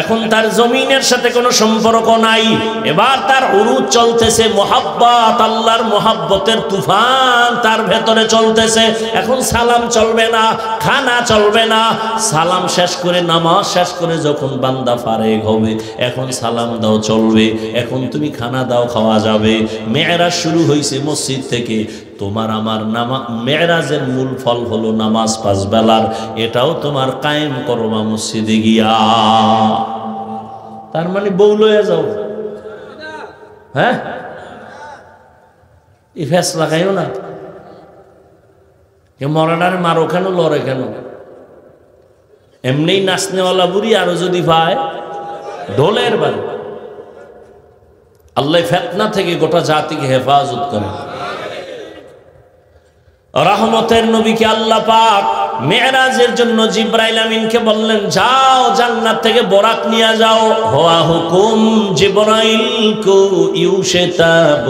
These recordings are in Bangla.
এখন তার জমিনের সাথে কোনো সম্পর্ক নাই। এবার তার উরুজ চলতেছে, মোহাব্বত, আল্লাহর মোহাব্বতের তুফান তার ভেতরে চলতেছে। এখন সালাম চলবে না, খানা চলবে না। সালাম শেষ করে, নামাজ শেষ করে যখন বান্দা ফারেগ হবে, এখন সালাম দাও চলবে, এখন তুমি খানা দাও খাওয়া যাবে। মেরাজ শুরু হয়েছে মসজিদ থেকে। তোমার আমার মেরাজের মূল ফল হলো নামাজ 5 বেলার, এটাও তোমার কায়েম করবা মসজিদে গিয়া। তার মানে বউ লইয়া যাও, হ্যাঁ, এই ফেস লাগাইও না। মরানার মারো কেন, লড়ে কেন? এমনি নাচনেওয়ালা বুড়ি আরো যদি পায় ঢোলের বাড়ি। আল্লাহ ফিতনা থেকে গোটা জাতিকে হেফাজত করে। রহমতের নবীকে আল্লাহ পাক মেরাজের জন্য জিব্রাইল আমিনকে বললেন, যাও জান্নাত থেকে বোরাক নিয়ে যাও। হুয়া হুকুম জিব্রাইল কো ইউশতাব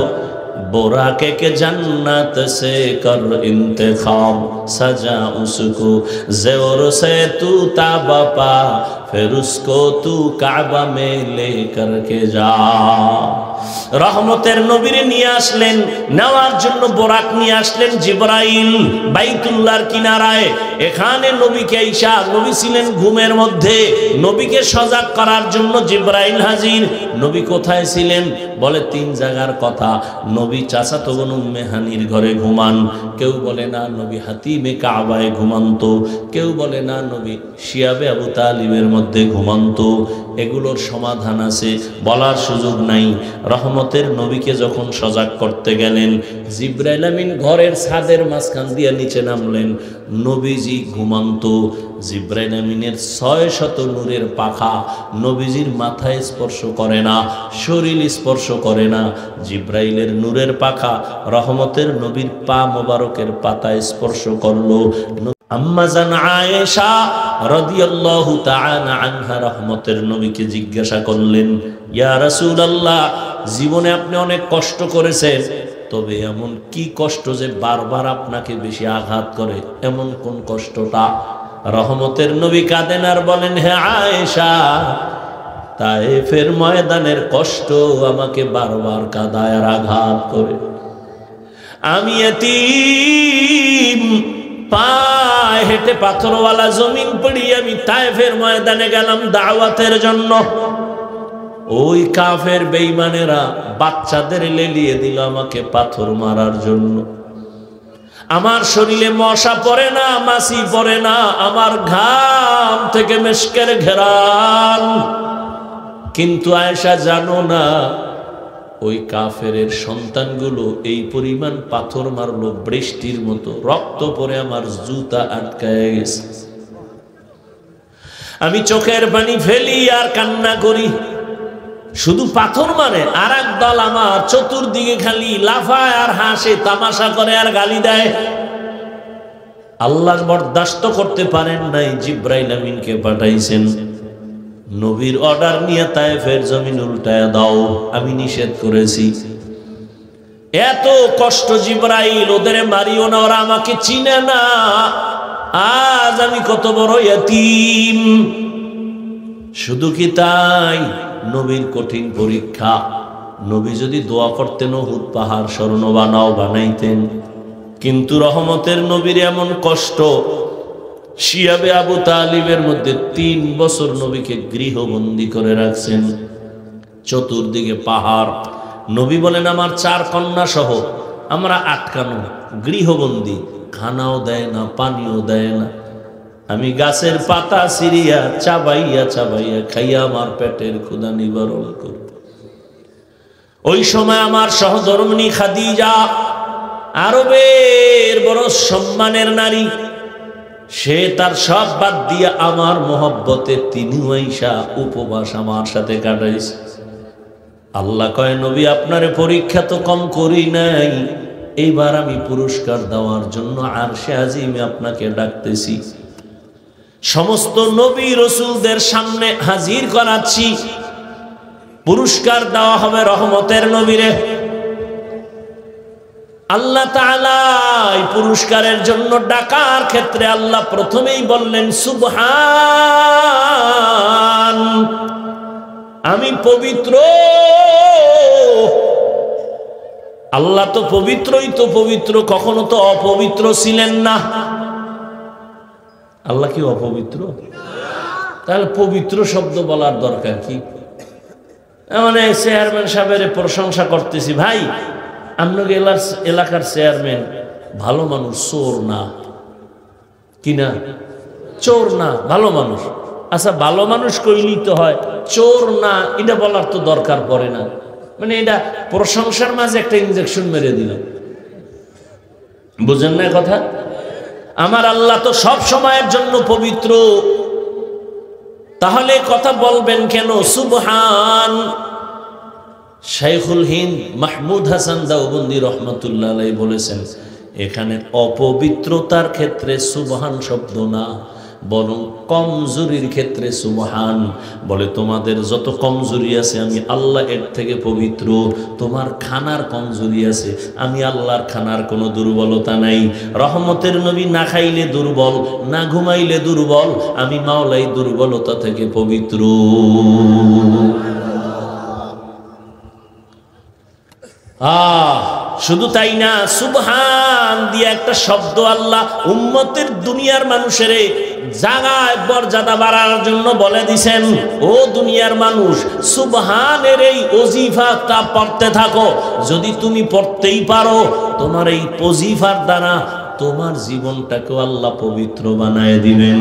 बोराके के जन्नत से कर इंतखाब सजा उसको ज़ेवर से तू ताबा पा फिर उसको तू काबा में ले करके जा। রহমতের নবীরে নিয়ে আসলেন, নেওয়ার জন্য বোরাক নিয়ে আসলেন জিবরাইল বাইতুল্লাহর কিনারায়। এখানে নবীকে ঈশা, নবী ছিলেন ঘুমের মধ্যে, নবীকে সজাগ করার জন্য জিবরাইল হাজির। নবী কোথায় ছিলেন? বলে 3 জায়গার কথা। নবী চাচাতো বোন উম্মে হানির ঘরে ঘুমান, কেউ বলে না নবী হাতিমে কাবায় ঘুমান্ত, কেউ বলে না নবী শিয়াবে আবু তালিবের মধ্যে ঘুমান্ত। এগুলোর সমাধান আছে, বলার সুযোগ নাই। রহমতের নবীকে যখন সজাগ করতে গেলেন, জিবরাইল আমিন ঘরের ছাদের মাঝখান দিয়ে নিচে নামলেন। নবীজি ঘুমান্ত। জিবরাইল আমিনের 600 নূরের পাখা নবীজির মাথায় স্পর্শ করে না, শরীর স্পর্শ করে না। জিবরাইলের নূরের পাখা রহমতের নবীর পা মোবারকের পাতায় স্পর্শ করলো। আম্মা জান আয়েশা রাদিয়াল্লাহু তাআলা আনহা রহমতের নবীকে জিজ্ঞাসা করলেন, ইয়া রাসূলুল্লাহ, জীবনে আপনি অনেক কষ্ট করেছেন, তবে এমন কি কষ্ট যে বারবার আপনাকে বেশি আঘাত করে? এমন কোন কষ্টটা? রহমতের নবী কাঁদেন আর বলেন, হে আয়েশা, তায়েফের ময়দানের কষ্ট আমাকে বারবার কাঁদায় আর আঘাত করে। আমি এতিম, পায়ে হেঁটে পাথরওয়ালা জমিন পড়ি আমি তায়েফের ময়দানে গেলাম দাওয়াতের জন্য। ওই কাফের বেঈমানেরা বাচ্চাদের লেলিয়ে দিল আমাকে পাথর মারার জন্য। আমার শরীরে মশা পড়ে না, মাছি পড়ে না, আমার ঘাম থেকে মেশকের ঘেরান। কিন্তু আয়েশা জানো না, ওই কাফের সন্তানগুলো এই পরিমাণ পাথর মারলো, বৃষ্টির মতো রক্ত পরে আমার জুতা আটকায় গেছে। আমি চোখের পানি ফেলি আর কান্না করি। শুধু পাথর মারে, আর এক দল আমার চতুর্দিকে খালি লাফায় আর হাসে, তামাশা করে আর গালি দেয়। আল্লাহ বরদাস্ত করতে পারেন নাই, জিব্রাইল আমিনকে পাঠাইছেন, নবীর অর্ডার নিয়ে তায়েফের জমিন উল্টায় দাও, আমি নিষেধ করেছি। এত কষ্ট জিব্রাইল, ওদের মারিও না, ওরা আমাকে চিনে না। আজ আমি কত বড় ইয়তীম। শুধু কি তাই, নবীর কঠিন পরীক্ষা। নবী যদি দোয়া করতেন উহুদ পাহাড় স্বর্ণ বানাও, বানাইতেন। কিন্তু রহমতের নবীর এমন কষ্ট, শিয়াবে আবু তালিবের মধ্যে 3 বছর নবীকে গৃহবন্দী করে রাখছেন, চতুর্দিকে পাহাড়। নবী বলেন, আমার 4 কন্যা সহ আমরা আটকানো, গৃহবন্দী, খানাও দেয় না, পানিও দেয় না। আমি গাছের পাতা সিরিয়া চাবাইয়া চাবাইয়া খাইয়া আমার পেটের ক্ষুধা নিবারণ করব। ওই সময় আমার সহধর্মিণী খাদিজা, আরবের বড় সম্মানের নারী, সে তার সব বাদ দিয়ে আমার মোহব্বতে 3 মাইশা উপবাস আমার সাথে কাটাইছে। আল্লাহ কয়, নবী আপনার পরীক্ষা তো কম করি নাই, এইবার আমি পুরস্কার দেওয়ার জন্য আরশে আজিমে আপনাকে ডাকতেছি। সমস্ত নবী রাসূলদের সামনে হাজির করাচ্ছি, পুরস্কার দেওয়া হবে রহমতের নবীরে। আল্লাহ তাআলা এই পুরস্কারের জন্য ডাকার ক্ষেত্রে আল্লাহ প্রথমেই বললেন সুবহান। আমি পবিত্র। আল্লাহ তো পবিত্রই তো পবিত্র, কখনো তো অপবিত্র ছিলেন না। আল্লাহ কি অপবিত্র? তাহলে পবিত্র শব্দ বলার দরকার কি? মানে চেয়ারম্যান সাহেবের প্রশংসা করতেছি, ভাই আপনাকে এলাকার চেয়ারম্যান ভালো মানুষ, চোর না, কি না? চোর না, ভালো মানুষ। আচ্ছা ভালো মানুষ কইলেই তো হয়, চোর না এটা বলার তো দরকার পড়ে না। মানে এটা প্রশংসার মাঝে একটা ইনজেকশন মেরে দিলাম, বুঝেন না কথা? আমার আল্লাহ তো সব সময়ের জন্য পবিত্র, তাহলে কথা বলবেন কেন সুবহান? শাইখুল হিন্দ মাহমুদ হাসান দেওবন্দি রহমতুল্লাহ আলাইহি বলেছেন, এখানে অপবিত্রতার ক্ষেত্রে সুবহান শব্দ না, বরং কমজোরির ক্ষেত্রে সুবহান। বলে তোমাদের যত কমজোরি আছে আমি আল্লাহ এর থেকে পবিত্র। তোমার খানার কমজোরি আছে, আমি আল্লাহর খানার কোনো দুর্বলতা নাই। রহমতের নবী না খাইলে দুর্বল, না ঘুমাইলে দুর্বল, আমি মাওলাই দুর্বলতা থেকে পবিত্র। শুধু তাই না, সুবহান দিয়ে একটা শব্দ আল্লাহ উম্মতের দুনিয়ার মানুষের জায়গায় মর্যাদা বাড়ার জন্য বলে দিছেন, ও দুনিয়ার মানুষ সুবহানের এই ওজিফাটা পড়তে থাকো। যদি তুমি পড়তেই পারো, তোমার এই ওজিফার দ্বারা তোমার জীবনটাকে আল্লাহ পবিত্র বানায় দিবেন।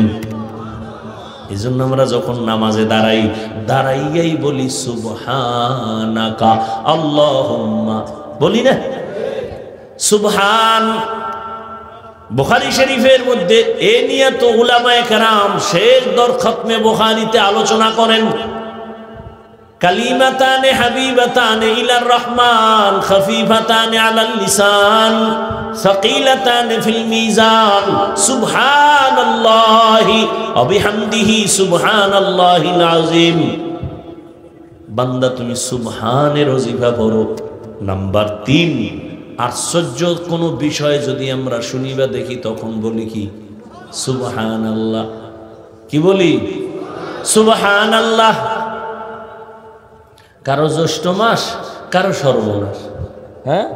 এই জন্য আমরা যখন নামাজে দাঁড়াইয়াই বলি সুবহানাকা আল্লাহুম্মা, বলি না সুবহান। বুখারী শরীফের মধ্যে এ নিয়ে তো উলামায়ে কেরাম শেষ দর খতমে বুখারীতে আলোচনা করেন, কালিমাতানে হাবিবাতানে ইলার রহমান খফিফাতানে আলাল লিসান সাকিলাতানে ফিল মিজান সুবহানাল্লাহি ওয়া বিহামদিহি সুবহানাল্লাহিল আযীম। বান্দা তুমি সুবহানের ওজিফা পড়ো। নাম্বার 3, আশ্চর্য কোন বিষয় যদি আমরা শুনি বা দেখি তখন বলি কি সুবহানাল্লাহ। কি বলি? সুবহানাল্লাহ। কারো জ্যৈষ্ঠ মাস, কারো সর্বনাশ। হ্যাঁ,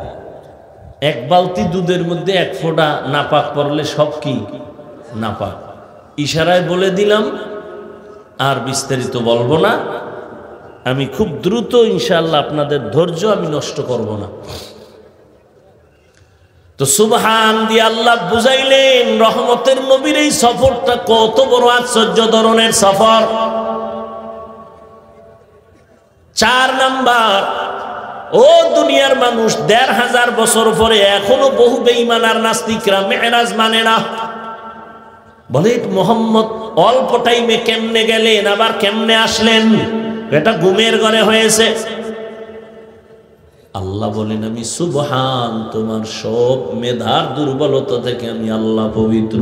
এক বালতি দুধের মধ্যে এক ফোঁটা নাপাক পড়লে সব কি নাপাক। ইশারায় বলে দিলাম, আর বিস্তারিত বলবো না। আমি খুব দ্রুত ইনশাআল্লাহ আপনাদের ধৈর্য আমি নষ্ট করব না। তো সুবহান দিয়ে আল্লাহ বুঝাইলেন রহমতের নবীর এই সফরটা কত বড় আশ্চর্য ধরনের সফর। 4 নাম্বার, ও দুনিয়ার মানুষ 1500 বছর পরে এখনো বহু বেঈমান আর নাস্তিকরা মেরাজ মানে না। বলে মোহাম্মদ অল্প টাইমে কেমনে গেলেন, আবার কেমনে আসলেন? এটা ঘুমের ঘরে হয়েছে। আল্লাহ বলেন আমি সুবহান, তোমার সব মেধার দুর্বলতা থেকে আমি আল্লাহ পবিত্র।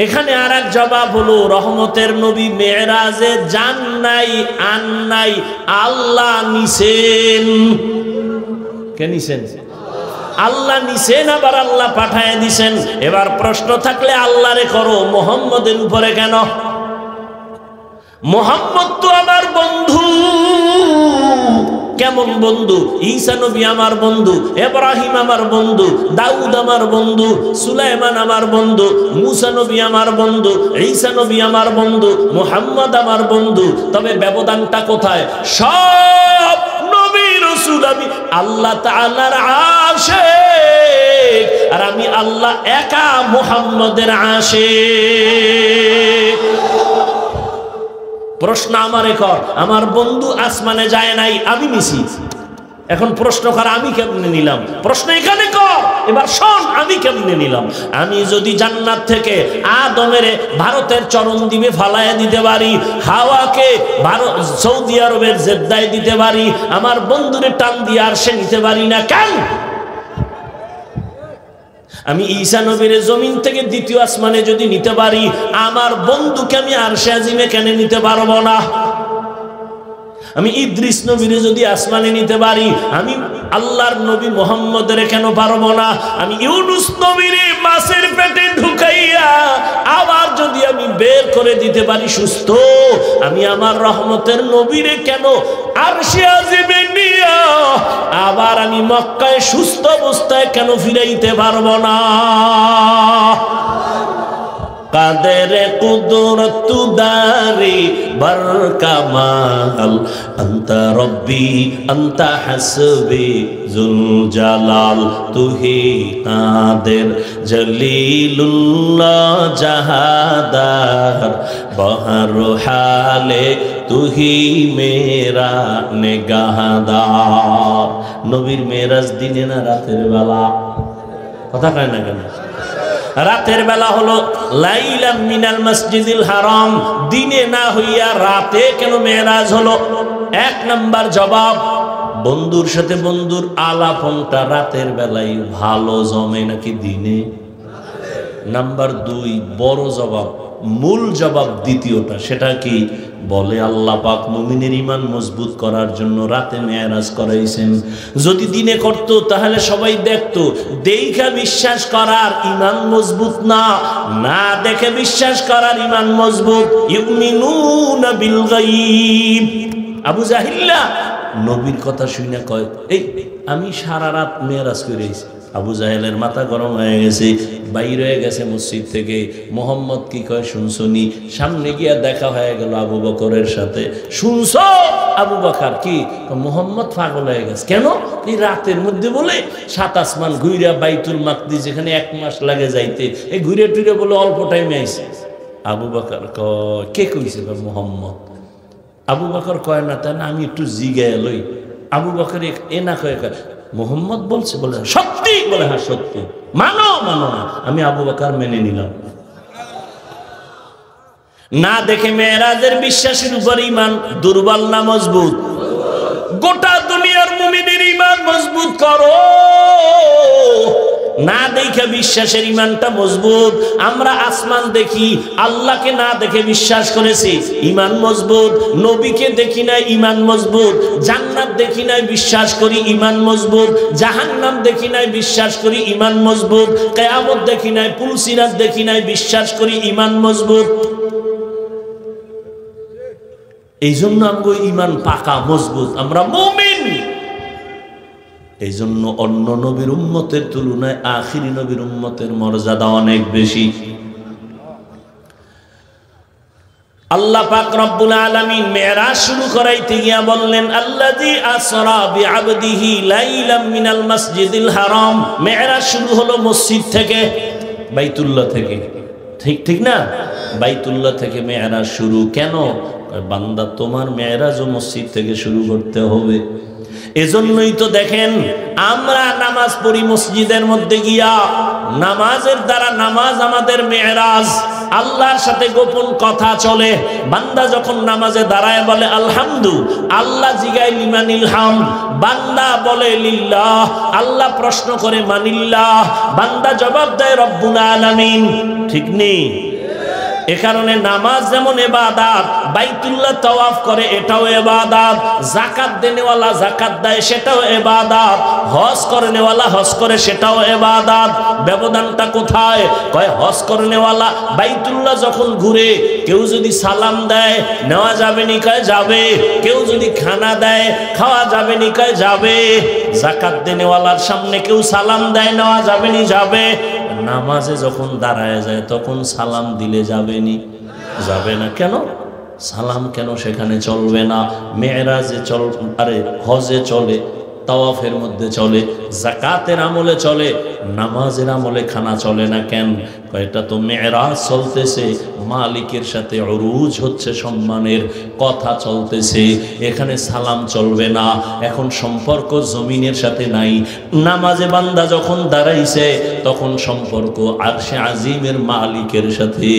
এখানে আর এক জবাব হলো, রহমতের নবী মেরাজে যান নাই, আন নাই, আল্লাহ নিছেন। কে নিছেন? আল্লাহ নিছেন, আবার আল্লাহ পাঠায় দিছেন। এবার প্রশ্ন থাকলে আল্লাহরে করো, মুহাম্মদের উপরে কেন? মুহাম্মদ তো আমার বন্ধু। কেমন বন্ধু? ঈসা নবী আমার বন্ধু, ইব্রাহিম আমার বন্ধু, দাউদ আমার বন্ধু, সুলাইমান আমার বন্ধু, মুসা নবী আমার বন্ধু, ঈসা নবী আমার বন্ধু, মুহাম্মদ আমার বন্ধু। তবে ব্যবধানটা কোথায়? সব নবী রাসূল আমি আল্লাহ তাআলার আশিক, আর আমি আল্লাহ একা মুহাম্মদের আশিক। প্রশ্ন আমারে কর, আমার বন্ধু আসমানে যায় নাই, আমি নিছি। এখন প্রশ্ন কর আমি কেমনে নিলাম? প্রশ্ন এখানে কর, এবার শোন আমি কেমনে নিলাম। আমি যদি জান্নাত থেকে আদমের ভারতের চরণ দ্বীপে ফালায় দিতে পারি, হাওয়াকে সৌদি আরবের জেদ্দায় দিতে পারি, আমার বন্ধুরে টান দিয়ে আর সে নিতে পারি না কেন? আমি ঈসা নবীর জমিন থেকে দ্বিতীয় আসমানে যদি নিতে পারি, আমার বন্ধুকে আমি আরশে আজিমে কেন নিতে পারবো না? আমি ইদ্রিস নবীরে যদি আসমানে নিতে পারি, আমি আল্লাহর নবী মুহাম্মদের কেন পারবো না? আমি ইউনুস নবীরে মাছের পেটে ঢুকাইয়া আবার যদি আমি বের করে দিতে পারি সুস্থ, আমি আমার রহমতের নবীরে কেন আরশে আজিমে নিয়া আবার আমি মক্কায় সুস্থ অবস্থায় কেন ফিরাইতে পারবো না? কাদের কুদরত দারি বরকামাল আনতা রব্বি আনতা হাসবি জুল জালাল তুহি কাদের জলিলুল্লাহ জাহাদার বহর হালে তুহি মেরা নেগাহদার। নবীর মেরাজ দিনে না রাতের বেলা? কথা কয় না কেন? রাতের বেলা হলো লাইলা মিনাল মসজিদিল হারাম, দিনে না হইয়া রাতে কেন মেরাজ হলো? এক নাম্বার জবাব, বন্ধুর সাথে বন্ধুর আলাপনটা রাতের বেলায় ভালো জমে নাকি দিনে? নাম্বার দুই, বড় জবাব, মূল জবাব দ্বিতীয়টা, সেটা কি? বলে আল্লাহ পাক মুমিনের ঈমান মজবুত করার জন্য রাতে মেরাজ করাইছেন। যদি দিনে করতো তাহলে সবাই দেখতো। দেখা বিশ্বাস করার ঈমান মজবুত না, না দেখে বিশ্বাস করার ঈমান মজবুত। ইউমিনুনা বিল গায়ব। আবু জাহিল্লা নবীর কথা শুনে কয়, এই আমি সারা রাত মেরাজ করেছি। আবু জাহেলের মাথা গরম হয়ে গেছে, বাইরে হয়ে গেছে মসজিদ থেকে। মোহাম্মদ কি কয় শুনছনি? সামনে গিয়া দেখা হয়ে গেল আবু বকরের সাথে। শুনছ? আবু বকর কি? মোহাম্মদ পাগল হয়ে গেছে। কেন? এই রাতের মধ্যে বলে 7 আসমান ঘুইরা বাইতুল মাকদিস যেখানে 1 মাস লাগে যাইতে, এই ঘুরে টুরে বলে অল্প টাইমে আইছে। আবু বকর কয়, কে কইছে? মোহাম্মদ। আবু বকর কয় না, তাই না আমি একটু জিগায় লই। আবু বকর এ না কয়, মোহাম্মদ বলছে। বলে সত্যি? বলে হ্যাঁ সত্যি। মানো মানো না? আমি আবু বকর মেনে নিলাম। না দেখে মেরাজের বিশ্বাসের উপর ঈমান দুর্বল না মজবুত? গোটা দুনিয়ার মুমিনের ঈমান মজবুত করো। না দেখে বিশ্বাসের ঈমানটা মজবুত। আমরা আসমান দেখি, আল্লাহকে না দেখে বিশ্বাস করেছি, ঈমান মজবুত। নবীকে দেখি নাই, ঈমান মজবুত। জান্নাত দেখি নাই, বিশ্বাস করি, ঈমান মজবুত। জাহান্নাম দেখি নাই, বিশ্বাস করি, ঈমান মজবুত। কিয়ামত দেখি নাই, পুলসিরাত দেখি নাই, বিশ্বাস করি, ঈমান মজবুত। এই জন্য আমগো ঈমান পাকা মজবুত, আমরা মুমিন। এই জন্য অন্য নবীর উম্মতের তুলনায় আখিরি নবীর উম্মতের মর্যাদা অনেক বেশি। আল্লাহ পাক রব্বুল আলামিন মেরাজ শুরু করাইতে গিয়া বললেন, আল্লাযী আসরা বিআবদিহি লাইলাম মিনাল মসজিদিল হারাম। মেরাজ শুরু হলো মসজিদ থেকে, বাইতুল্লাহ থেকে। ঠিক না? বাইতুল্লাহ থেকে মেরাজ শুরু। কেন? বান্দা তোমার মেরাজও মসজিদ থেকে শুরু করতে হবে। এজন্যই তো দেখেন আমরা নামাজ পড়ি মসজিদের মধ্যে গিয়া। নামাজের দ্বারা, নামাজ আমাদের মেরাজ। আল্লাহর সাথে গোপন কথা চলে। বান্দা যখন নামাজে দাঁড়ায় বলে আলহামদু, আল্লাহ জিগায় লিমানিল হামদ, বান্দা বলে লিল্লাহ। আল্লাহ প্রশ্ন করে মানিল্লাহ, বান্দা জবাব দেয় রব্বুল আলামিন। ঠিক নেই? এ কারণে নামাজ যেমন ইবাদত, বাইতুল্লাহ তাওয়াফ করে এটাও ইবাদত, যাকাত দেনেওয়ালা যাকাত দেয় সেটাও ইবাদত, হজ করেনেওয়ালা হজ করে সেটাও ইবাদত। ব্যবধানটা কোথায়? কয় হজ করেনেওয়ালা বাইতুল্লাহ যখন ঘুরে কেউ যদি সালাম দেয় নেওয়া যাবে নি? কয় যাবে। কেউ যদি খানা দেয় খাওয়া যাবে নি? কয় যাবে। যাকাত দেনেওয়ালার সামনে কেউ সালাম দেয় নেওয়া যাবে নি? যাবে। নামাজে যখন দাঁড়ায় যায় তখন সালাম দিলে যাবে নি? যাবে না। কেন? সালাম কেন সেখানে চলবে না? মেরাজে চল, আরে হজে চলে, তাওয়াফের মধ্যে চলে, যাকাতের আমলে চলে, নামাজের আমলে খানা চলে না কেন? এটা তো মেরাজ চলতেছে, মালিকের সাথে উরুজ হচ্ছে, সম্মানের কথা চলতেছে, এখানে সালাম চলবে না। এখন সম্পর্ক জমিনের সাথে নাই। নামাজে বান্দা যখন দাঁড়াইছে তখন সম্পর্ক আরশে আজিমের মালিকের সাথে।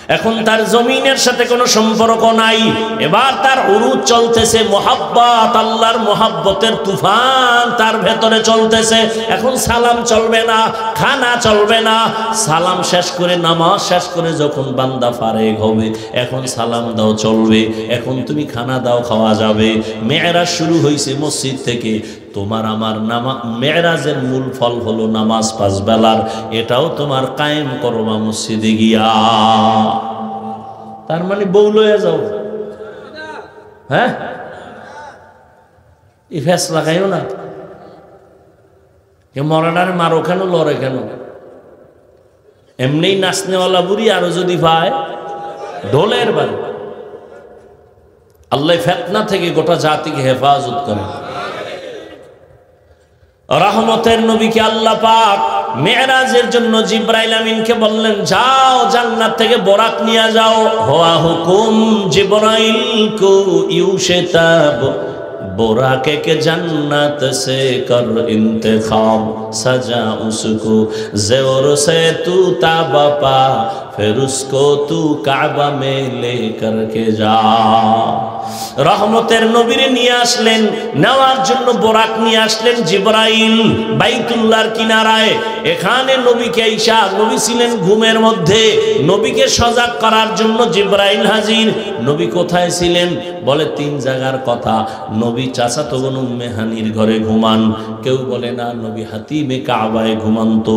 এখন তার জমিনের সাথে কোনো সম্পর্ক নাই। এবার তার উরুজ চলতেছে, মোহাব্বত, আল্লাহর মোহাব্বতের তুফান তার ভেতরে চলতেছে। এখন সালাম চলবে না, খানা চলবে না। সালাম শেষ করে, নামাজ শেষ করে যখন বান্দা ফারেগ হবে, এখন সালাম দাও চলবে, এখন তুমি খানা দাও খাওয়া যাবে। মেরাজ শুরু হয়েছে মসজিদ থেকে। তোমার আমার মেরাজের মূল ফল হলো নামাজ 5 বেলার, এটাও তোমার কায়েম করবা মসজিদে গিয়া। তার মানে বউ লইয়া যাও, হ্যাঁ, এই ফেস লাগাইও না। মরাডারে মারো কেন, লড়ে কেন? এমনি নাচনেওয়ালা বুড়ি আরো যদি পায় ঢোলের বাড়ি। আল্লাহ ফিতনা থেকে গোটা জাতিকে হেফাজত করেন। রহমতের নবীকে আল্লাহ পাক মেরাজের জন্য জিব্রাইল আমিনকে বললেন, যাও জান্নাত থেকে বোরাক নিয়ে যাও। হুয়া হুকুম জিব্রাইল কো ইউশতাব बोराके के जन्नत से कर इंतखाब सजा उसको ज़ोर से तू ताबा पा फिर उसको तू काबा में ले करके जा। রহমতের নবীরে নিয়ে আসলেন, নেওয়ার জন্য বোরাক নিয়ে আসলেন জিবরাইল বাইতুল্লাহর কিনারায়। এখানে নবীকে ঈশা, নবী ছিলেন ঘুমের মধ্যে, নবীকে সজাগ করার জন্য জিবরাইল হাজির। নবী কোথায় ছিলেন? বলে 3 জায়গার কথা। নবী চাচাতো বোন উম্মে হানির ঘরে ঘুমান, কেউ বলে না নবী হাতিমে কাবায় ঘুমান্ত,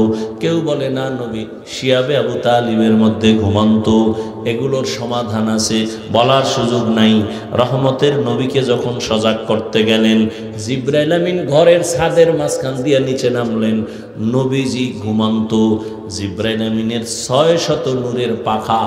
কেউ বলে না নবী শিয়াবে আবু তালিবের মধ্যে ঘুমান্ত। এগুলোর সমাধান আছে, বলার সুযোগ নাই। রহমতের নবীকে যখন সজাগ করতে গেলেন, জিবরাইল আমিন ঘরের ছাদের মাঝখান দিয়ে নিচে নামলেন। নবীজি ঘুমান্ত। জিবরাইল আমিনের 600 নূরের পাখা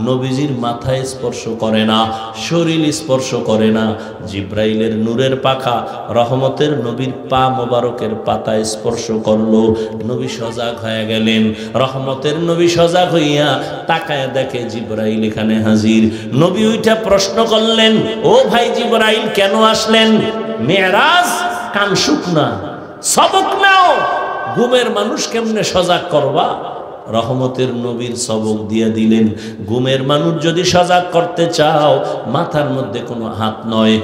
নবীজির মাথায় স্পর্শ করে না, শরীর স্পর্শ করে না। জিবরাইলের নূরের পাখা রহমতের নবীর পা মোবারকের পাতায় স্পর্শ করলো। নবী সজাগ হয়ে গেলেন। রহমতের নবী সজাগ হইয়া তাকায় দেখে জিবরাইল এখানে হাজির। নবী ওইটা প্রশ্ন করলেন, ও ভাই জিবরাইল কেন আসলেন? মেরাজ কান শুকনা, সবক নাও। ঘুমের মানুষ কেমনে সজাগ করবা? রহমতের নবীর সবক দিয়ে দিলেন, ঘুমের মানুষ যদি সজাগ করতে চাও, মাথার মধ্যে কোনো হাত নয়,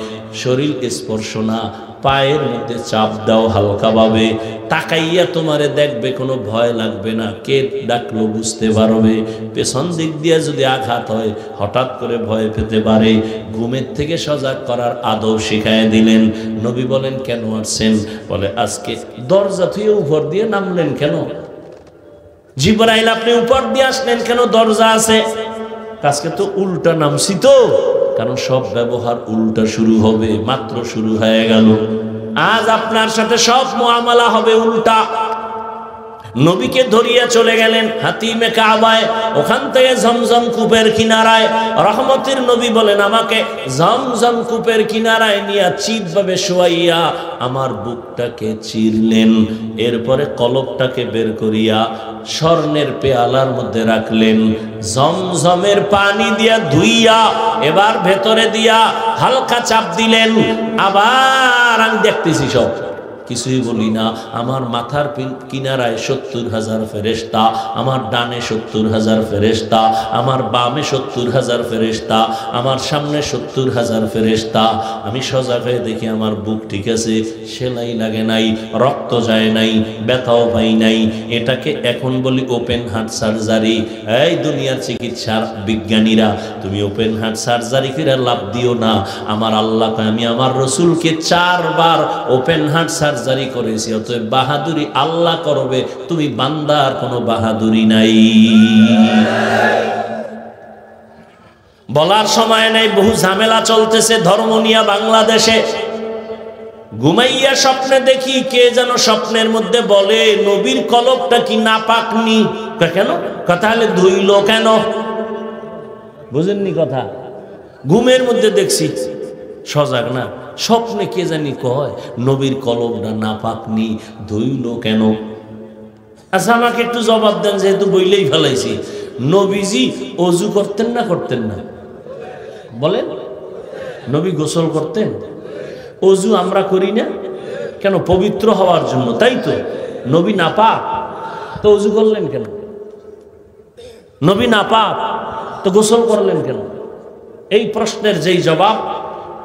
শরীর স্পর্শ না, পায়ের মধ্যে চাপ দাও হালকাভাবে, তাকাইয়া তোমারে দেখবে, কোনো ভয় লাগবে না, কে ডাকলো বুঝতে পারবে। পেছন দিক দিয়ে যদি আঘাত হয় হঠাৎ করে ভয় পেতে পারে। ঘুমের থেকে সজাগ করার আদব শিখায় দিলেন। নবী বলেন, কেন আসছেন? বলে, আজকে দরজা থেকে উপর দিয়ে নামলেন কেন? জিবরাইল আপনি উপর দিয়ে আসলেন কেন? দরজা আছে। আজকে তো উল্টা নামছি তো, কারণ সব ব্যবহার উল্টা শুরু হবে, মাত্র শুরু হয়ে গেল। আজ আপনার সাথে সব মুআমালা হবে উল্টা। নবীকে ধরিয়া চলে গেলেন হাতিমে কাবায়, ওখান থেকে জমজম কূপের কিনারায়। রহমতের নবী বলেন, আমাকে জমজম কূপের কিনারায় নিয়ে চিৎভাবে শোয়াইয়া আমার বুকটাকে চিরলেন। এরপরে কলবটাকে বের করিয়া স্বর্ণের পেয়ালার মধ্যে রাখলেন। জমজমের পানি দিয়া ধুইয়া এবার ভেতরে দিয়া হালকা চাপ দিলেন। আবার আমি দেখতেছি সব কিছুই বলি না। আমার মাথার কিনারায় 70,000 ফেরেশতা, আমার ডানে 70,000 ফেরেশতা, আমার বামে 70,000 ফেরেশতা, আমার সামনে 70,000 ফেরেশতা। আমি সজাগ হয়ে দেখি আমার বুক ঠিক আছে, সেলাই লাগে নাই, রক্ত যায় নাই, ব্যথাও পাই নাই। এটাকে এখন বলি ওপেন হার্ট সার্জারি। এই দুনিয়ার চিকিৎসার বিজ্ঞানীরা, তুমি ওপেন হার্ট সার্জারি করে লাভ দিও না। আমার আল্লাহকে, আমি আমার রসুলকে 4 বার ওপেন হার্ট সার্জারি করেছি। অতএব বাহাদুরি আল্লাহ করবে, তুমি বান্দার কোনো বাহাদুরি নাই। বলার সময় নেই, বহু ঝামেলা চলতেছে ধর্ম নিয়ে বাংলাদেশে। ঘুমাইয়া স্বপ্নে দেখি কে যেন স্বপ্নের মধ্যে বলে, নবীর কলবটা কি নাপাক নি? কেন? কথা হলে ধুইল কেন? বুঝেননি কথা? ঘুমের মধ্যে দেখছি, সজাগ না, স্বপ্নে কে জানি কয় নবীর কলবটা নাপাক নি, ধুইল কেন? আচ্ছা আমাকে একটু জবাব দেন, যেহেতু বইলেই ফেলাইছি। নবীজি অজু করতেন না করতেন না? বলেন। নবী গোসল করতেন? অজু আমরা করি না কেন? পবিত্র হওয়ার জন্য, তাই তো? নবী নাপাক, তো অজু করলেন কেন? নবী নাপাক, তো গোসল করলেন কেন? এই প্রশ্নের যেই জবাব,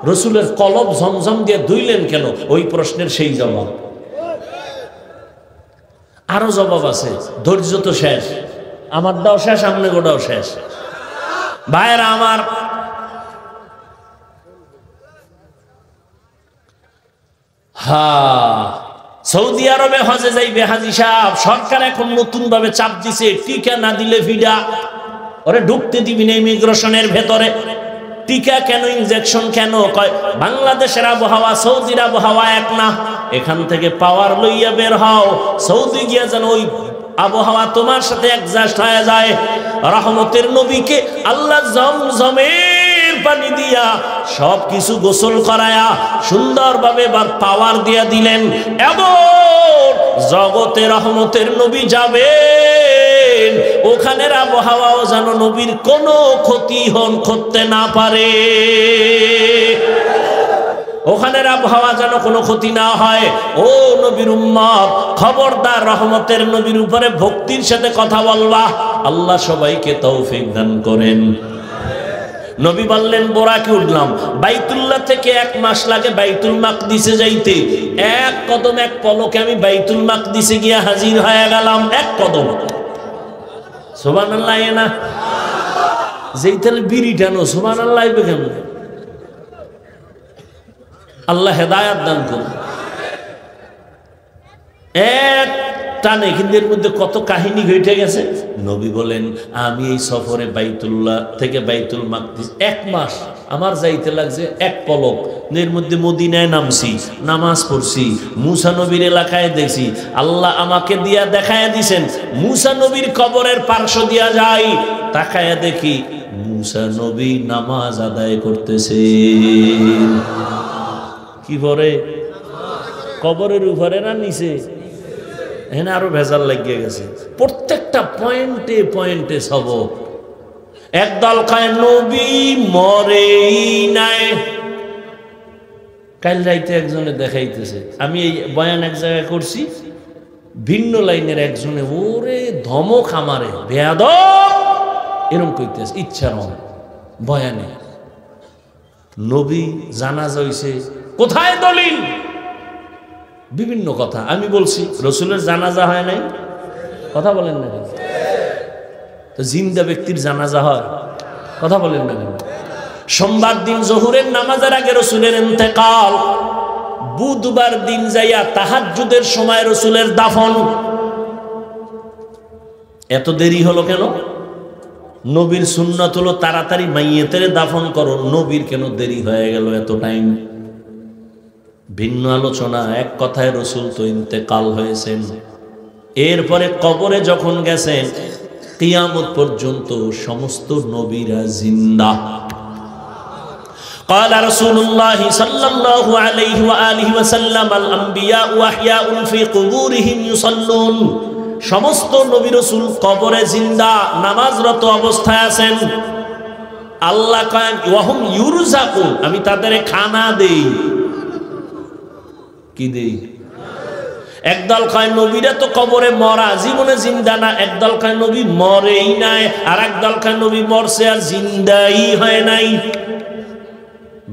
রসুলের কলব ঝমঝম দিয়ে ধুইলেন কেন, ওই প্রশ্নের সেই জবাব। আরো জবাব আছে, ধৈর্য তো শেষ, আমার দাও শেষ, আমনে গোটাও শেষ। ভাইরা আমার, সৌদি আরবে হজে যাইবে হাজী সাহেব, সরকার এখন নতুন ভাবে চাপ দিছে, টিকা না দিলে ভিডা, ওরে ঢুকতে দিবি না ইমিগ্রেশনের ভেতরে। টিকা কেন, ইনজেকশন কেন? কয় বাংলাদেশের আবহাওয়া সৌদির আবহাওয়া এক না, এখান থেকে পাওয়ার লইয়া বের হও, সৌদি গিয়া যেন ওই আবহাওয়া তোমার সাথে অ্যাডজাস্ট হয়ে যায়। রহমতের নবীকে আল্লাহ জমজমের পানি দিয়া সবকিছু গোসল করায়া সুন্দরভাবে এবার পাওয়ার দিয়া দিলেন, এবং জগতে রহমতের নবী যাবেন, ওখানের আবহাওয়াও যেন নবীর কোনো ক্ষতি করতে না পারে, ওখানের আবহাওয়া যেন কোনো ক্ষতি না হয়। ও নবীর উম্মত, খবরদার রহমতের নবীর উপরে ভক্তির সাথে কথা বলবা। আল্লাহ সবাইকে তৌফিক দান করেন। নবী বললেন, বোরাকে উঠলাম, বাইতুল্লাহ থেকে 1 মাস লাগে বাইতুল মাকদিসে যাইতে, এক কদম এক পলকে আমি বাইতুল মাকদিসে গিয়া হাজির হয়ে গেলাম, এক কদম। সুবহানাল্লাহ না? যেই তাহলে বিড়ি টানো, সুবহানাল্লাহ কেমন? আল্লাহ হেদায়াত দান করুন। এক টানে কিন্তু এর মধ্যে কত কাহিনী ঘটে গেছে। নবী বলেন, আমি এই সফরে বাইতুল্লাহ থেকে বাইতুল মাকদিস 1 মাস আমার যাইতে লাগছে এক পলক। এর মধ্যে মদিনায় নামছি, নামাজ পড়ছি, মুসা নবীর এলাকায় দেখছি, আল্লাহ আমাকে দিয়া দেখায় দিছেন, মুসা নবীর কবরের পার্শ্ব দিয়া যাই, তাকায়া দেখি মুসা নবী নামাজ আদায় করতেছে। কি করে? কবরের উপরে না নিচে? এখানে আরো ভেজাল লাগিয়ে গেছে, প্রত্যেকটা পয়েন্টে পয়েন্টে সবক। একদল কয় নবী মরেই নাই। কাল রাইতে একজনে দেখাইতেছে, আমি এই বয়ান এক জায়গায় করছি, ভিন্ন লাইনের একজনে ওরে ধমক আমারে বেয়াদব এরকম কইতেছে, ইচ্ছা নয় বয়ানে। নবী জানাজা হইছে, কোথায় দলিল? বিভিন্ন কথা আমি বলছি, রসুলের জানাজা হয় নাই, কথা বলেন না কেন? তো জিন্দা ব্যক্তির জানাজা হয়, কথা বলেন না কেন? সোমবার দিন জোহরের নামাজের আগে রসুলের ইন্তেকাল, বুধবার দিন যাইয়া তাহাজ্জুদের সময় রসুলের দাফন। এত দেরি হলো কেন? নবীর সুন্নাত হলো তাড়াতাড়ি মাইয়েতের দাফন করো, নবীর কেন দেরি হয়ে গেল এত টাইম? ভিন্ন আলোচনা। এক কথায় রসুল তো ইন্তেকাল হয়েছেন, এরপরে কবরে যখন গেছেন, কিয়ামত পর্যন্ত সমস্ত নবীরা জিন্দা। قال رسول الله صلى الله عليه وآله وسلم الأنبياء أحياء في قبورهم يصلون। সমস্ত নবী রাসূল কবরে জিন্দা, নামাজরত অবস্থায় আছেন। আল্লাহ কয় ওয়াহুম ইউরজাকুন, আমি তাদের খানা দেই। কি দেই? একদল কয় নবীরা তো কবরে মরা, জীবনে জিন্দা না। একদল কয় নবী মরেই নাই, আর একদল কয় নবী মরছে আর জিন্দাই হয় নাই।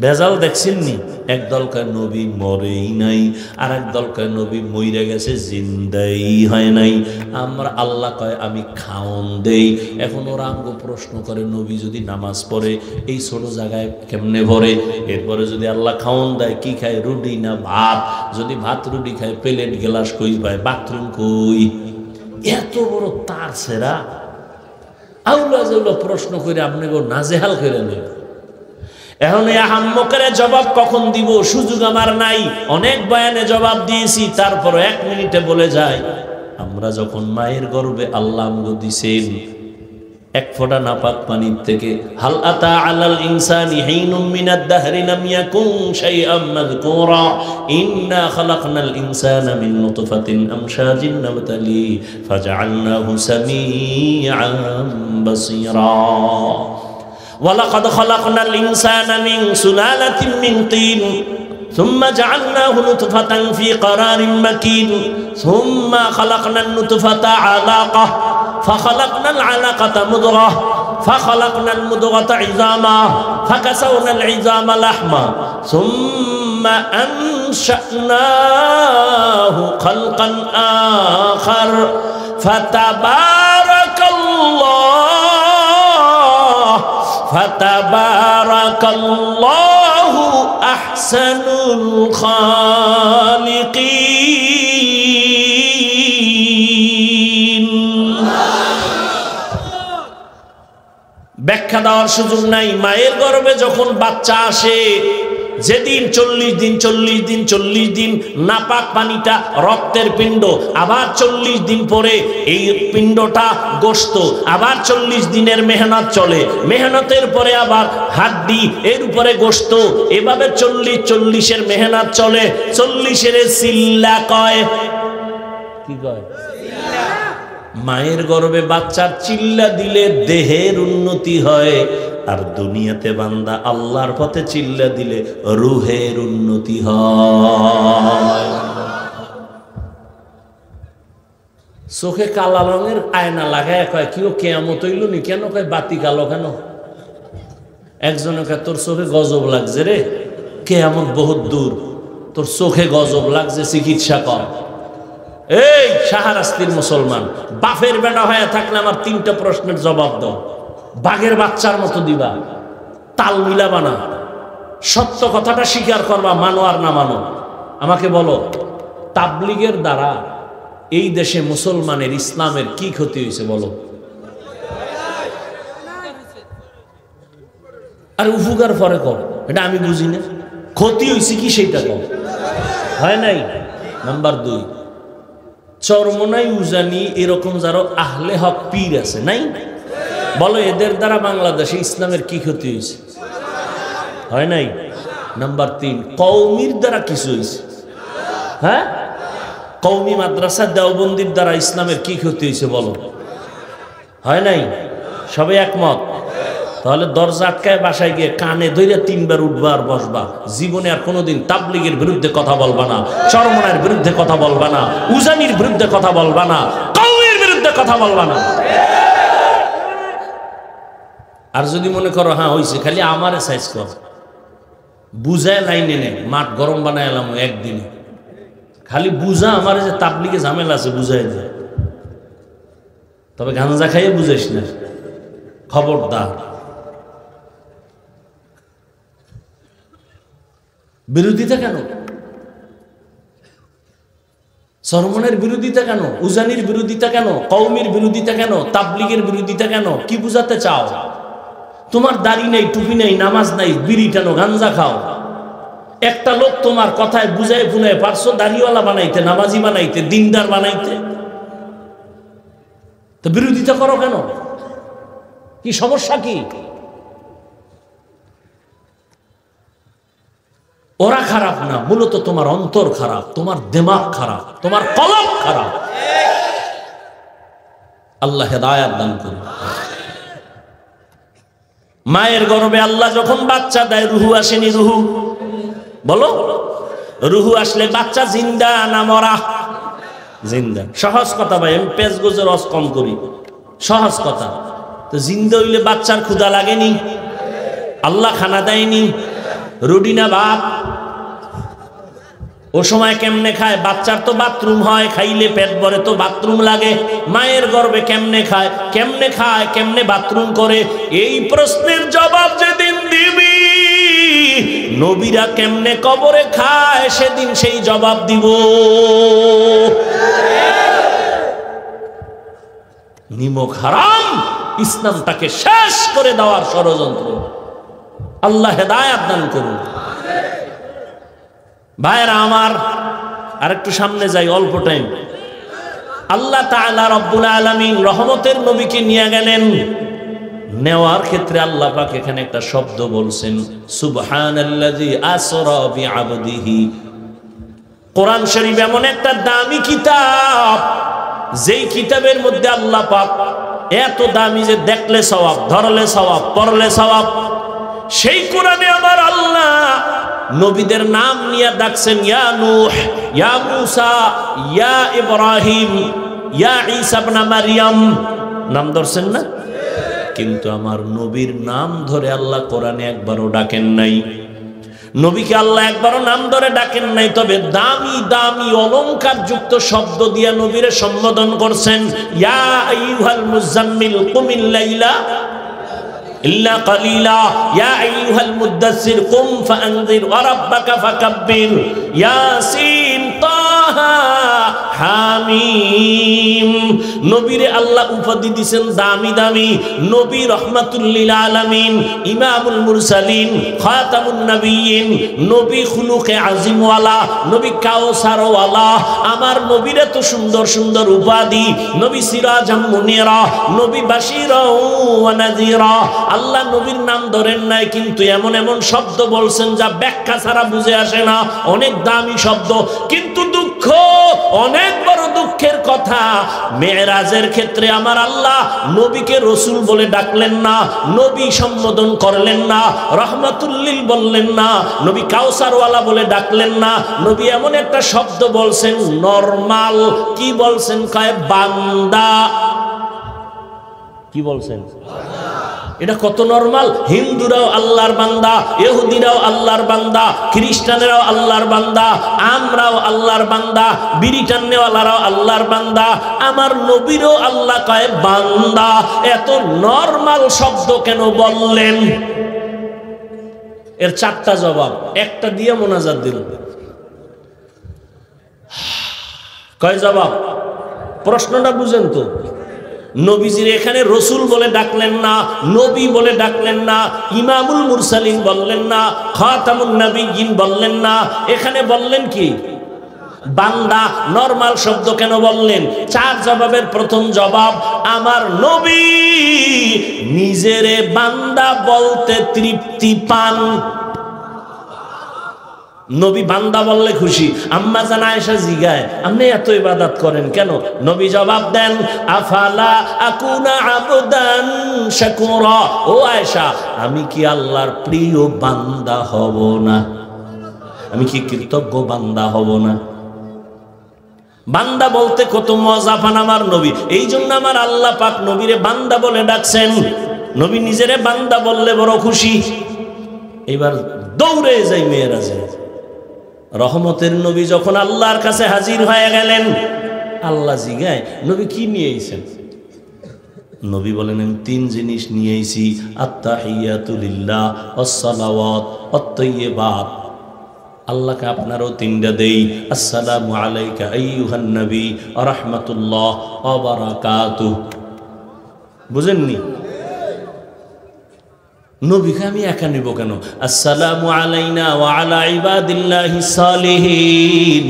ভেজাল দেখছেন নি? একদল কয় নবী মরেই নাই, আর একদল কয় নবী মইরা গেছে, জিন্দাই হয় নাই। আমরা আল্লাহ কয় আমি খাওন দেই। এখন ওরা আঙ্গ প্রশ্ন করে, নবী যদি নামাজ পড়ে এই ছোট জায়গায় কেমনে পড়ে? এরপরে যদি আল্লাহ খাওন দেয়, কি খায়? রুটি না ভাত? যদি ভাত রুটি খায়, প্লেট গ্লাস কই পায়? বাথরুম কই? এত বড় তার সেরা আউলা যেগুলো প্রশ্ন করে আপনি নাজেহাল করে নেন। এখন এই আহাম্মকের জবাব কখন দিব সুযোগ আমার নাই। অনেক বয়ানে জবাব দিয়েছি, তারপর 1 মিনিটে বলে যায়। আমরা যখন মায়ের গর্ভে আল্লাহ আমগো দিছেন, এক ফোঁটা নাপাক পানির থেকে, হাল আতা আলাল ইনসানি হিনুম মিনাদ দাহরি লাম ইয়াকুন শাইআম মাযকুরা ইন্না খালাকনাল ইনসানা মিন নুতফাতিন আমশাজিন নাবতালি ফাজআলনাহু সামিআন বাসীরা। وَلَقَدْ خَلَقْنَا الْإِنسَانَ مِنْ سُلَالَةٍ مِنْ طِينٍ ثُمَّ جَعَلْنَاهُ نُطْفَةً فِي قَرَارٍ مَكِينٍ ثُمَّ خَلَقْنَا النُّطْفَةَ عَلَقَةً فَخَلَقْنَا الْعَلَقَةَ مُضْغَةً ফাখালাকনাল মুদগাতা ইযামা ফাকাসাওনাল ইযামা লাহমা সুম্মা আনশানাহু খালকান আখার ফাতাবারাকাল্লাহু আহসানুল খালিকিন। ব্যাখ্যা দেওয়ার সুযোগ নাই। মায়ের গর্ভে যখন বাচ্চা আসে, যেদিন 40 দিন নাপাক পানিটা রক্তের পিণ্ড, আবার 40 দিন পরে এই পিণ্ডটা গোশত, আবার 40 দিনের মেহনত চলে, মেহনতের পরে আবার হাড্ডি, এর উপরে গোশত, এভাবে 40-40-এর মেহনত চলে। 40-এর সিল্লা কয়, কি কয়? মায়ের গর্ভে বাচ্চার চিল্লা দিলে দেহের উন্নতি হয়, আর দুনিয়াতে বান্দা আল্লাহর পথে চিল্লা দিলে রুহের উন্নতি হয়। চোখে কালা রঙের আয়না লাগায় কয় কি ও কেয়ামত হইল নি? কেন কয় বাতি কালো কেন? একজনে কয় তোর চোখে গজব লাগছে রে, কেয়ামত বহুত দূর, তোর চোখে গজব লাগছে, চিকিৎসা কর। এই শাহরাস্তির মুসলমান, বাপের বেটা হয়ে থাকলে আমার 3টা প্রশ্নের জবাব দাও, বাঘের বাচ্চার মতো দিবা, তাল মিলাবা না, সত্য কথাটা স্বীকার করবা, মানো আর না মানো। আমাকে বলো, তাবলিগের দ্বারা এই দেশে মুসলমানের ইসলামের কি ক্ষতি হয়েছে বলো? আর উপকার পরে কর, এটা আমি বুঝি না। ক্ষতি হয়েছে কি সেইটা কর, হয় নাই? নাম্বার 2, চরমনাই উজানি এরকম যারা আহলে হক পীর আছে নাই, বলো এদের দ্বারা বাংলাদেশে ইসলামের কি ক্ষতি হয়েছে? হয় নাই? নাম্বার 3, কওমির দ্বারা কিছু হয়েছে? হ্যাঁ, কওমি মাদ্রাসা দেওবন্দির দ্বারা ইসলামের কি ক্ষতি হয়েছে বলো? হয় নাই? সবাই একমত? তাহলে দরজা আটকায় বাসায় গিয়ে কানে ধরে 3 বার উঠবা আর বসবা। জীবনে আর কোনোদিন তাবলিগের বিরুদ্ধে কথা বলবা না, চরমনার বিরুদ্ধে কথা বলবা না, উজানির বিরুদ্ধে কথা বলবা না, কওমির বিরুদ্ধে কথা বলবা না। আর যদি মনে করো হ্যাঁ হইছে, খালি আমারে সাইজ কর, বুঝায় লাইনে নে, মাঠ গরম বানায় এলাম একদিনে, খালি বুঝা আমার যে তাবলিগে ঝামেলা আছে বুঝাই দে, তবে গাঞ্জা খাইয়ে বুঝাইস না, খবরদার। বিরোধিতা কেন? চরমনের বিরোধিতা কেন? উজানির বিরোধিতা কেন? কওমির বিরোধিতা কেন? তাবলিগের বিরোধিতা কেন? কি বুঝাতে চাও? তোমার দাড়ি নেই, টুপি নেই, নামাজ নাই, বিড়ি টানো, গাঞ্জা খাও, একটা লোক তোমার কথায় বুঝায় বুঝায় পারছো দাড়িওয়ালা বানাইতে, নামাজি বানাইতে, দিনদার বানাইতে, তো বিরোধিতা করো কেন? কি সমস্যা কি? ওরা খারাপ না, মূলত তোমার অন্তর খারাপ, তোমার দিমাগ খারাপ, তোমার কলব খারাপ। আল্লাহ হেদায়েত দান করুন। মায়ের গর্ভে আল্লাহ যখন বাচ্চা দেয়, রুহু আসেনি? রুহু বলো, রুহু আসলে বাচ্চা জিন্দা না মরা? জিন্দা। সহজ কথা ভাই, আমি পেঁচ গোজের রস কম করি, সহজ কথা। তো জিন্দা হইলে বাচ্চার ক্ষুধা লাগেনি? আল্লাহ খানা দেয়নি? রুটি না ভাত? ও সময় কেমনে খায়? বাচ্চার তো বাথরুম হয়, খাইলে পেট ভরে তো বাথরুম লাগে। মায়ের গর্ভে কেমনে খায়, কেমনে খায়, কেমনে বাথরুম করে? এই প্রশ্নের জবাব যেদিন দিবি, নবীরা কেমনে কবরে খায় সেদিন সেই জবাব দিব। নিমক হারাম ইসলামটাকে শেষ করে দেওয়ার ষড়যন্ত্র। আল্লাহ হেদায়েত দান করুন। ভাইরা আমার, আরেকটু সামনে যাই, অল্প টাইম। আল্লাহ তাআলা রব্বুল আলামিন রহমতের নবীকে নিয়ে গেলেন, নেওয়ার ক্ষেত্রে আল্লাহ পাক এখানে একটা শব্দ বলছেন, সুবহানাল্লাযী আসরা বিআবদিহি। কোরআন শরীফ এমন একটা দামি কিতাব, যেই কিতাবের মধ্যে আল্লাহ পাক এত দামি যে দেখলে সওয়াব, ধরলে সওয়াব, পড়লে সওয়াব। সেই কোরআনে আমার আল্লাহ নবীদের নাম নিয়ে ডাকছেন, ইয়া নূহ, ইয়া মূসা, ইয়া ইব্রাহিম, ইয়া ঈসা ইবনে মারইয়াম। নাম ধরছেন না? কিন্তু আমার নবীর নাম ধরে আল্লাহ কোরআনে একবারও ডাকেন নাই। নবীকে আল্লাহ একবারও নাম ধরে ডাকেন নাই, তবে দামি দামি অলংকার যুক্ত শব্দ দিয়া নবীরে সম্বোধন করছেন। ইয়া আইয়ুহাল মুজাম্মিল কুমিল লাইলা ইল্লা কালিলা, ইয়া আইয়ুহাল মুদ্দাসসির কুম ফাআনযির ওয়া রাব্বাকা ফাকাব্বির, ইয়াসিন তাহা হামিম। নবীরে আল্লাহ উপাধি দিয়েছেন দামি দামি নবী, রহমাতুল লিল আলামিন, ইমামুল মুরসালিন, খাতামুন নবিয়্যিন, নবী খুলুকে আজিমওয়ালা, নবী কাউসারওয়ালা। আমার নবীর এত সুন্দর সুন্দর উপাধি, নবী সিরাজাম মুনিরা, নবী বাশীরা ওয়া নাযীরা। আল্লাহ নবীর নাম ধরেন নাই, কিন্তু এমন এমন শব্দ বলছেন যা ব্যাখ্যা ছাড়া বুঝে আসে না, অনেক দামি শব্দ। কিন্তু দুঃখ, অনেক বড় দুঃখের কথা, মেরাজের ক্ষেত্রে আমার আল্লাহ নবীকে রসুল বলে ডাকলেন না, নবী সম্বোধন করলেন না, রহমাতুল্লিল বললেন না, নবী কাউসারওয়ালা বলে ডাকলেন না। নবী এমন একটা শব্দ বলছেন নরমাল, কি বলছেন? কয় বান্দা। কি বলছেন? এটা কত নরমাল। হিন্দুরাও আল্লাহর বান্দা, ইহুদিরাও আল্লাহর বান্দা, খ্রিস্টানেরাও আল্লাহর বান্দা, আমরাও আল্লাহর বান্দা, বিড়ি টান্নেওয়ালারাও আল্লাহর বান্দা, আমার নবীরও আল্লাহ কয় বান্দা। এত নরমাল শব্দ কেন বললেন? এর চারটা জবাব, একটা দিয়ে মোনাজাত দিল। কয় জবাব? প্রশ্নটা বুঝেন তো। নবীজির এখানে রসুল বলে ডাকলেন না, নবী বলে ডাকলেন না, ইমামুল মুরসালিন বললেন না, খাতামুন নবিয়্যিন বললেন না, এখানে বললেন কি? বান্দা। নরমাল শব্দ কেন বললেন? চার জবাবের প্রথম জবাব, আমার নবী নিজেরে বান্দা বলতে তৃপ্তি পান। নবী বান্দা বললে খুশি। আম্মা জান আয়েশা জিগায়, আপনি এত ইবাদত করেন কেন? নবী জবাব দেন, আফালা আকুনা আবদান শাকুরা। ও আয়েশা, আমি কি আল্লাহর প্রিয় বান্দা হব না? আমি কি কৃতজ্ঞ বান্দা হব না? বান্দা বলতে কত মজা পান আমার নবী। এই জন্য আমার আল্লাহ পাক নবীরে বান্দা বলে ডাকছেন। নবী নিজেরে বান্দা বললে বড় খুশি। এবার দৌড়ে যাই মেয়েরাজে। রহমতের নবী যখন আল্লাহর কাছে হাজির হয়ে গেলেন, আল্লাহ জিগায়, নবী কি নিয়ে এসেছেন? নবী বলেন, আমি তিন জিনিস নিয়ে এসেছি, আত্তাহিয়াতু লিল্লাহ ওয়াসসালাওয়াত ওয়াত-তাইয়্যিবাত। আল্লাহকে আপনারও তিনটা দেই। আসসালামু আলাইকা আইয়ুহান নবী ওয়া রাহমাতুল্লাহ ওয়া বারাকাতুহু। বুঝেননি? নবীকে আমি একা নিব কেন? আসসালামু আলাইনা ওয়া আলা ইবাদিল্লাহিস সালিহিন।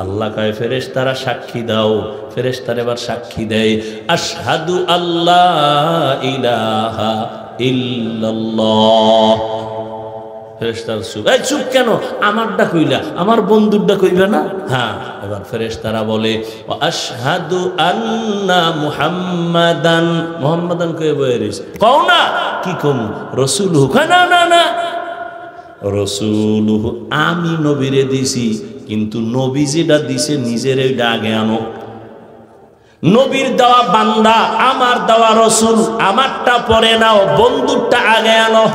আল্লাহ কয়, ফেরেশতারা সাক্ষী দাও। ফেরেশতারা এবার সাক্ষী দেয়, আশহাদু আল্লাহ ইলাহা ইল্লাল্লাহ। ফেরেশতারা চুপ। এই চুপ কেন? আমারটা কইলা, আমার বন্ধুরটা কইবে না? হ্যাঁ। এবার ফেরেশতারা বলে, আশহাদু আন্না মুহাম্মাদান। মুহাম্মাদান কই বইরিস? কও না। কি কম? রাসূলুহু। না না না, রাসূলুহু আমি নবীরে দিছি, কিন্তু নবী যেটা দিছে নিজের এইটা আগে আনো। নবীর দেওয়া বান্দা, আমার দেওয়া রাসূল, আমারটা পরে নাও, বন্ধুরটা আগে আনো।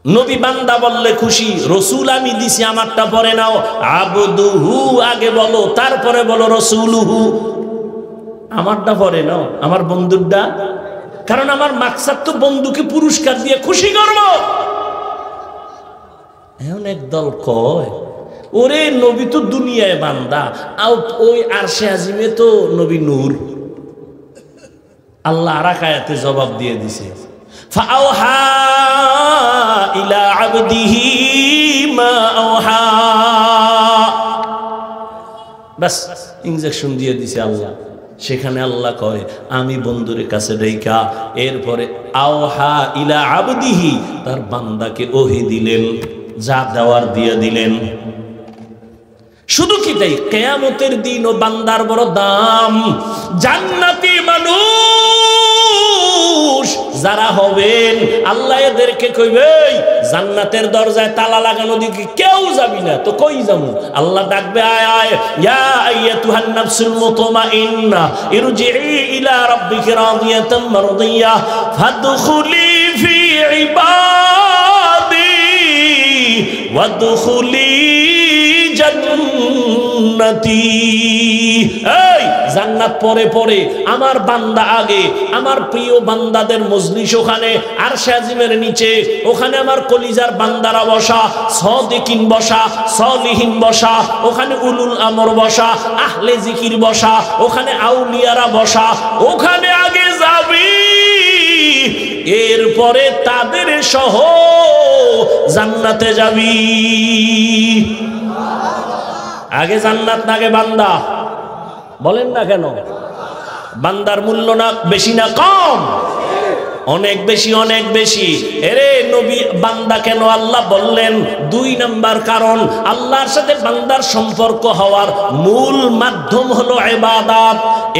নবী বান্দা বললে খুশি, রসুল আমি দিছি, আমারটা পরে নাও। আবদুহু আগে বলো, তারপরে বলো রাসূলুহু। আমারটা পরে নাও, আমার বন্ধুরটা। কারণ আমার মাকসাদ তো বন্ধুকে পুরস্কার দিয়ে খুশি করব। এখন একদল কয়, ওরে নবী তো দুনিয়ায় বান্দা, ওই আরশে আজিমে তো নবী নূর। আল্লাহ আরেক আয়াতে জবাব দিয়ে দিছে, ফাআওহা ইলা আবদিহি মা আওহা। বাস ইনজেকশন দিয়ে দিছে আল্লাহ। সেখানে আল্লাহ কয়, আমি বন্ধুর কাছে ডাইকা, এরপরে আওহা ইলা আবদিহি, তার বান্দাকে ওহী দিলেন, যা দেওয়ার দিয়ে দিলেন। শুধু কি তাই? কিয়ামতের দিন ও বান্দার বড় দাম। জান্নাতি মানুষ যারা হবেন আল্লাহ এদেরকে কইবে জান্নাতের দরজায় তালা লাগানো দিকে কেউ যাবি না, তো কই যাবো? আল্লাহ ডাকবে আয় আয়, ইয়া আইয়াতুহান নাফসুল মুতমাইন্না ইরজিই ইলা রাব্বিকি রাদিয়াতাম মারদিয়া ফাদখুলি ফি ইবাদি ওয়াদখুলি জান্নাতি। এই জান্নাত পরে পরে, আমার বান্দা আগে। আমার প্রিয় বান্দাদের মজলিস ওখানে আরশে আজিমের নিচে, ওখানে আমার কলিজার বান্দারা বসা, সাদিকিন বসা, সলিহিন বসা, ওখানে উলুল আমর বসা, আহলে জিকির বসা, ওখানে আউলিয়ারা বসা। ওখানে আগে যাবি, এরপরে তাদের সহ জান্নাতে যাবি। আগে জান্নাত না আগে বান্দা? বলেন না কেন? বান্দার মূল্য না বেশি না কম? অনেক বেশি, অনেক বেশি। এরে নবী বান্দা কেন আল্লাহ বললেন? 2 নাম্বার কারণ, আল্লাহর সাথে বান্দার সম্পর্ক হওয়ার মূল মাধ্যম হলো ইবাদত।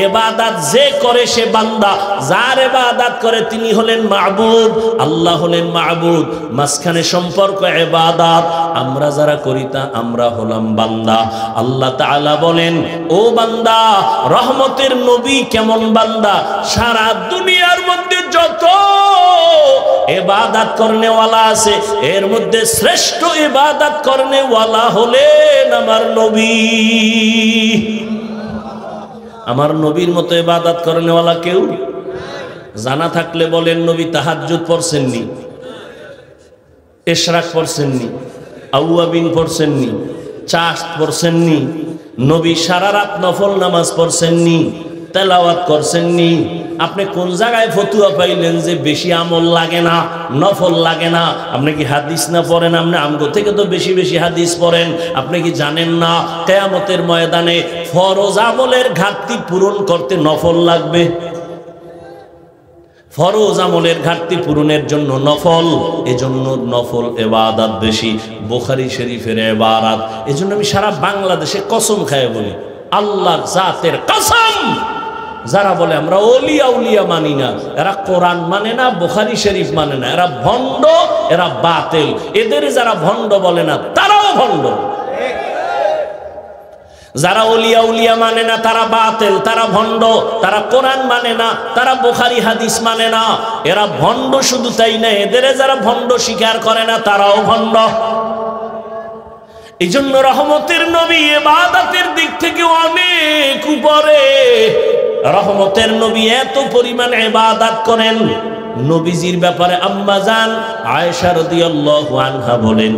ইবাদত যে করে সে বান্দা, যার ইবাদত করে তিনি হলেন মাবুদ, আল্লাহ হলেন মাবুদ। মাঝখানে সম্পর্ক ইবাদত, আমরা যারা করি তা আমরা হলাম বান্দা। আল্লাহ তাআলা বলেন, ও বান্দা, রহমতের নবী কেমন বান্দা? সারা দুনিয়ার মধ্যে যত ইবাদত করনে ওয়ালা আছে, এর মধ্যে শ্রেষ্ঠ ইবাদত করনে ওয়ালা হলেন আমার নবী। আমার নবীর মতো ইবাদত করনে ওয়ালা কেউ জানা থাকলে বলেন, নবী তাহাজ্জুদ পড়ছেননি? ইশরাক পড়ছেননি? আউয়াবিন পড়ছেননি? চাশ পড়ছেননি? নবী সারা রাত নফল নামাজ পড়ছেননি? তেলাওয়াত করছেননি? আপনি কোন জায়গায় ফতুয়া পাইলেন যে বেশি আমল লাগে না, নফল লাগে না? আপনি কি হাদিস না পড়েন? আপনি আমগো থেকে তো বেশি বেশি হাদিস পড়েন। আপনি কি জানেন না কিয়ামতের ময়দানে ফরজ আমলের ঘাটতি পূরণ করতে নফল লাগবে? ফরজ আমলের ঘাটতি পূরণের জন্য নফল, এজন্য নফল ইবাদত বেশি। বুখারী শরীফের ইবারত। এজন্য আমি সারা বাংলাদেশে কসম খায় বলি, আল্লাহর জাতের কসম, যারা বলে আমরা ওলিয়া উলিয়া মানি না, এরা কোরআন মানে না, বুখারী শরীফ মানে না, এরা ভণ্ড, এরা বাতিল। এদের যারা ভণ্ড বলে না তারাও ভণ্ড। যারা ওলিয়া উলিয়া মানে না তারা বাতিল, তারা ভণ্ড। তারা কোরআন মানে না, তারা বুখারী হাদিস মানে না, এরা ভণ্ড। শুধু তাই না, এদের যারা ভণ্ড স্বীকার করে না তারাও ভণ্ড। এই জন্য রহমতের নবী ইবাদতের দিক থেকে অনেক উপরে। রহমতের নবী এত পরিমাণ ইবাদত করেন। নবীজির ব্যাপারে আম্মা জান আয়েশা রাদিয়াল্লাহু আনহা বলেন,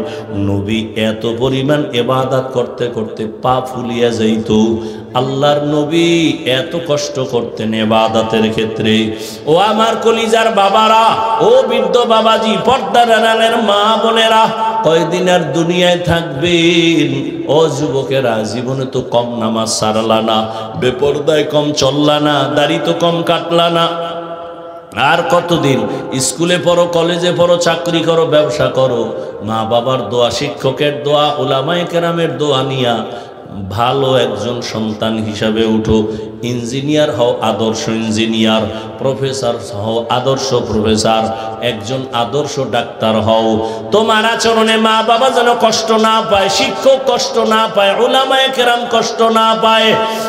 নবী এত পরিমাণ ইবাদত করতে করতে পা ফুলিয়া যাইত। আল্লাহর নবী এত কষ্ট করতেন ইবাদতের ক্ষেত্রে। ও আমার কলিজার বাবারা, ও বৃদ্ধ বাবাজি, পর্দার আড়ালের মা বোনেরা, কয়দিন আর দুনিয়ায় থাকবেন? ও যুবকেরা, জীবনে তো কম নামাজ সারলা না, বেপরদায় কম চললা না, দাড়ি তো কম কাটলা না। আর কতদিন? স্কুলে পড়ো, কলেজে পড়ো, চাকরি করো, ব্যবসা করো, মা বাবার দোয়া, শিক্ষকের দোয়া, উলামায়ে কেরামের দোয়া নিয়া ভালো একজন সন্তান হিসাবে উঠো। ইঞ্জিনিয়ার হও, আদর্শ ইঞ্জিনিয়ার। প্রফেসর হও, আদর্শ প্রফেসর। একজন আদর্শ ডাক্তার হও। তোমার আচরণে মা বাবা যেন কষ্ট না পায়, শিক্ষক কষ্ট না পায়, উলামায়ে কেরাম কষ্ট না পায়।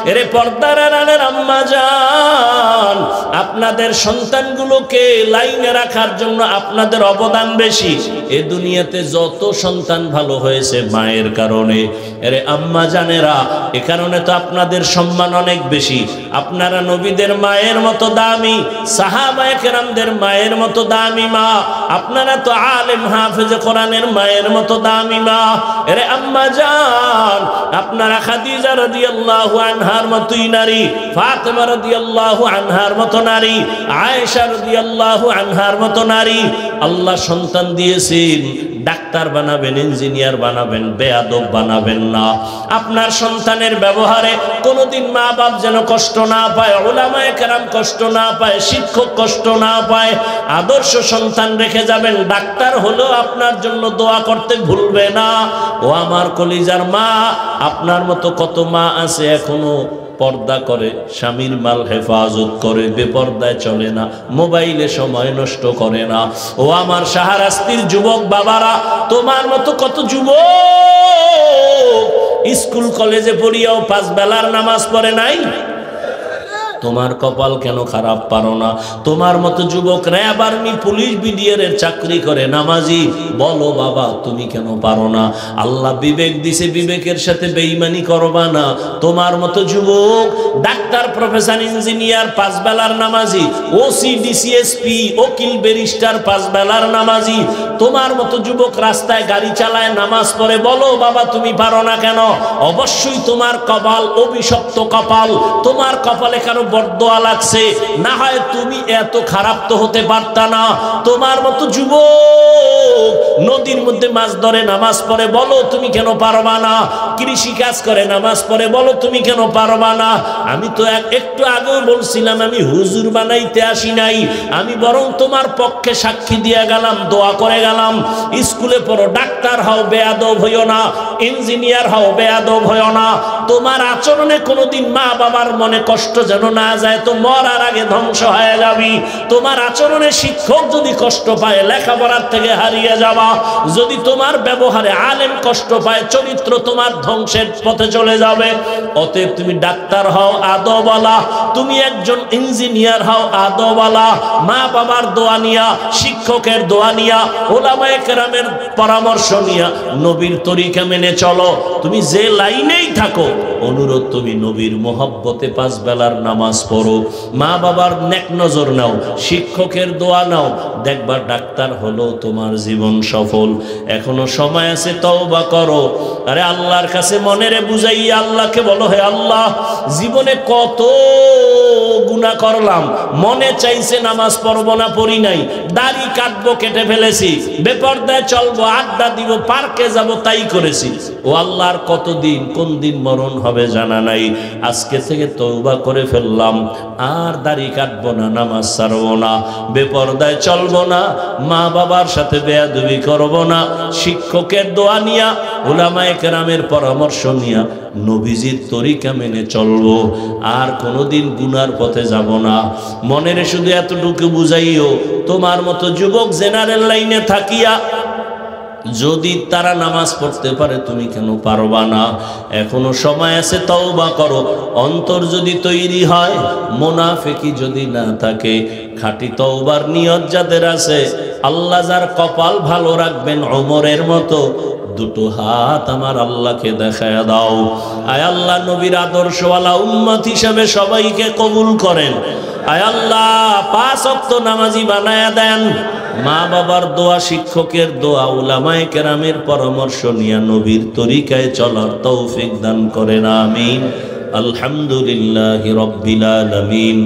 এরে পর্দার আড়ালের আম্মা জান, আপনাদের সন্তানগুলোকে লাইনে রাখার জন্য আপনাদের অবদান বেশি। এ দুনিয়াতে যত সন্তান ভালো হয়েছে মায়ের কারণে। এরে আম্মা জানেরা, এ কারণে তো আপনাদের সম্মান অনেক বেশি। আপনারা নবীদের মায়ের মতো দামি, সাহাবায়ে কেরামদের মায়ের মতো দামি মা। আপনারা তো আলেম হাফেজ কোরআনের মায়ের মতো দামি মা। এরে আম্মা জান, আপনারা খাদিজা রাদিয়াল্লাহু আনহার মতোই নারী, ফাতেমা রাদিয়াল্লাহু আনহার মতো নারী, আয়েশা রাদিয়াল্লাহু আনহার মতো নারী। আল্লাহ সন্তান দিয়েছেন, ডাক্তার বানাবেন, ইঞ্জিনিয়ার বানাবেন, বেয়াদব বানাবেন না। আপনার সন্তানের ব্যবহারে কোনোদিন মা বাপ যেন কষ্ট না পায়, উলামায়ে কেরাম কষ্ট না পায়, শিক্ষক কষ্ট না পায়। আদর্শ সন্তান রেখে যাবেন। ডাক্তার হলেও আপনার জন্য দোয়া করতে ভুলবে না। ও আমার কলিজার মা, আপনার মতো কত মা আছে এখনো পর্দা করে, স্বামীর মাল হেফাজত করে, বেপর্দায় চলে না, মোবাইলে সময় নষ্ট করে না। ও আমার শাহরাস্তির যুবক বাবারা, তোমার মতো কত যুবক স্কুল কলেজে পড়িয়াও 5 বেলার নামাজ পড়ে নাই। তোমার কপাল কেন খারাপ পারো না? তোমার মতো যুবক র্যাব, আর্মি, পুলিশ, বিডিআর এর চাকরি করে, নামাজি, বলো বাবা তুমি কেন পারো না? আল্লাহ বিবেক দিছে, বিবেকের সাথে বেঈমানি করবা না। তোমার মতো যুবক ডাক্তার, প্রফেসর, ইঞ্জিনিয়ার, 5 বেলার নামাজি, ওসি, ডিসিএসপি, উকিল, ব্যারিস্টার, 5 বেলার নামাজি। তোমার মতো যুবক রাস্তায় গাড়ি চালায়, নামাজ পড়ে, বলো বাবা তুমি পারো না কেন? অবশ্যই তোমার কপাল অভিশপ্ত কপাল, তোমার কপালে কারো বরদোয়া লাগছে, না হয় তুমি এত খারাপ তো হতে পারতা না। তোমার মতো যুবক নদীর মধ্যে মাছ ধরে, নামাজ পড়ে, বলো তুমি কেন পারবা না? কৃষি কাজ করে, নামাজ পড়ে, বলো তুমি কেন পারবা না? আমি তো একটু আগেও বলছিলাম আমি হুজুর বানাইতে আসি নাই, আমি বরং তোমার পক্ষে সাক্ষী দিয়ে গেলাম, দোয়া করে গেলাম। স্কুলে পড়ো, ডাক্তার হও, বেয়াদব হইও না, ইঞ্জিনিয়ার হও, বেয়াদব হইও না। তোমার আচরণে কোনোদিন মা বাবার মনে কষ্ট যেন না যায়, তো মরার আগে ধ্বংস হয়ে যাবি। তোমার আচরণে শিক্ষক যদি কষ্ট পায়, লেখাপড়ার থেকে হারিয়ে যাবা। যদি তোমার ব্যবহারে আলেম কষ্ট পায়, চরিত্র তোমার ধ্বংসের পথে চলে যাবে। অতএব তুমি ডাক্তার হও আদবওয়ালা, তুমি একজন ইঞ্জিনিয়ার হও আদবওয়ালা, মা বাবার দোয়া নিয়া, শিক্ষকের দোয়া নিয়া, ওলামায়ে কেরামের পরামর্শ নিয়া, নবীর তরিকা মেনে চলো। তুমি যে লাইনেই থাকো, অনুরোধ তুমি নবীর মোহব্বতে 5 বেলার নামাজ পড়ো, মা বাবার নেক নজর নাও, শিক্ষকের দোয়া নাও, দেখবা ডাক্তার হলো তোমার জীবন সফল। এখনো সময় আছে, তওবা করো। আরে আল্লাহর কাছে মনেরে বুঝাইয়া আল্লাহকে বলো, হে আল্লাহ জীবনে কত গুনাহ করলাম, মনে চাইছে নামাজ পড়বো না, পড়ি নাই, দাড়ি কাটবো, কেটে ফেলেছি, বেপরদায় চলবো, আড্ডা দিব, পার্কে যাব, তাই করেছি। ও আল্লাহর কতদিন, কোন দিন মরণ হবে জানা নাই। আজকে থেকে তওবা করে ফেললাম, আর দাড়ি কাটবো না, নামাজ ছাড়বো না, বেপরদায় চলবো না, মা বাবার সাথে বেয়াদবি করবো না, শিক্ষকের দোয়া নিয়া, উলামায়ে কেরামের পরামর্শ নিয়া নবীজির তরিকা মেনে চলবো, আর কোনোদিন গুনার পথে যাব না। মনের শুধু এতটুকু বুঝাইও, তোমার মতো যুবক জেনারেল লাইনে থাকিয়া যদি তারা নামাজ পড়তে পারে, তুমি কেন পারবা না? এখনো সময় আছে, তওবা করো। অন্তর যদি তৈরি হয়, মুনাফিকি যদি না থাকে, খাঁটি তওবার নিয়ত যাদের আছে, আল্লাহ যার কপাল ভালো রাখবেন ওমরের মতো, দুটো হাত আমার আল্লাহকে দেখায়া দাও। আয় আল্লাহ নবীর আদর্শওয়ালা উম্মত হিসেবে সবাইকে কবুল করেন। আয় আল্লাহ 5 ওয়াক্ত নামাজি বানায়া দেন। মা বাবার দোয়া, শিক্ষকের দোয়া, উলামায়ে কেরামের পরামর্শ নিয়ে নবীর তরিকায় চলার তৌফিক দান করেন। আমিন। আলহামদুলিল্লাহি রাব্বিল আলামিন।